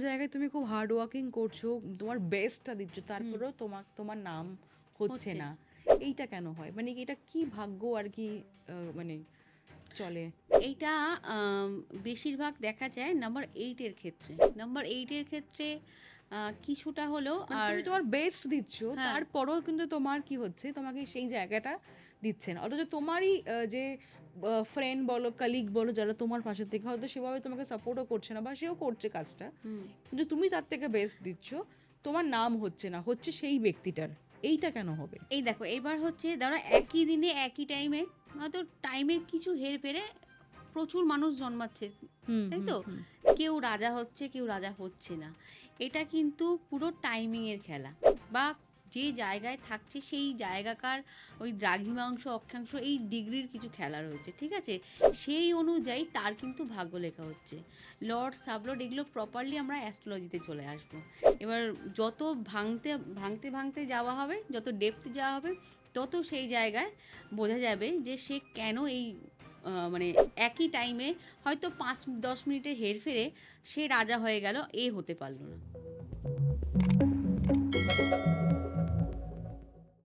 জায়গায় তুমি খুব হার্ড ওয়ার্কিং করছো, তোমার বেস্টটা দিচ্ছ, তারপরেও তোমার নাম হচ্ছে না, এইটা কেন হয়? মানে এটা কি ভাগ্য আর কি মানে চলে? এইটা বেশিরভাগ দেখা যায় নাম্বার 8-এর ক্ষেত্রে। নাম্বার 8-এর ক্ষেত্রে কিছুটা হলেও। মানে আর তুমি তোমার বেস্ট দিচ্ছ, হ্যাঁ, তারপরেও কিন্তু তোমার কি হচ্ছে, তোমাকে সেই জায়গাটা দিচ্ছে না, অথচ তোমারই যে ফ্রেন্ড বলো, কালিগ বলো, যারা তোমার পাশে থেকে হয়তো সেভাবে তোমাকে সাপোর্টও করছে না, বা সেও করছে কাজটা, কিন্তু তুমি তার থেকে বেস্ট দিচ্ছ, তোমার নাম হচ্ছে না, হচ্ছে সেই ব্যক্তিটার। এইটা কেন হবে? এই দেখো এবার হচ্ছে ধরো একই দিনে একই টাইমে হয়তো টাইমের কিছু হেরফেরে প্রচুর মানুষ জন্মাচ্ছে, হুম তাই হুম তো? হুম। কেউ রাজা হচ্ছে, কেউ রাজা হচ্ছে না। এটা কিন্তু পুরো টাইমিংয়ের খেলা, বা যে জায়গায় থাকছে সেই জায়গাকার ওই দ্রাঘিমাংশ অক্ষাংশ এই ডিগ্রির কিছু খেলা রয়েছে, ঠিক আছে? সেই অনুযায়ী তার কিন্তু ভাগ্য লেখা হচ্ছে। লর্ড সাবলর্ড এগুলো প্রপারলি আমরা অ্যাস্ট্রোলজিতে চলে আসবো। এবার যত ভাঙতে ভাঙতে ভাঙতে যাওয়া হবে, যত ডেপথ যাওয়া হবে, তত সেই জায়গায় বোঝা যাবে যে সে কেন এই মানে একই টাইমে হয়তো 5-10 মিনিটের হেরফেরে সে রাজা হয়ে গেল, এ হতে পারলো না।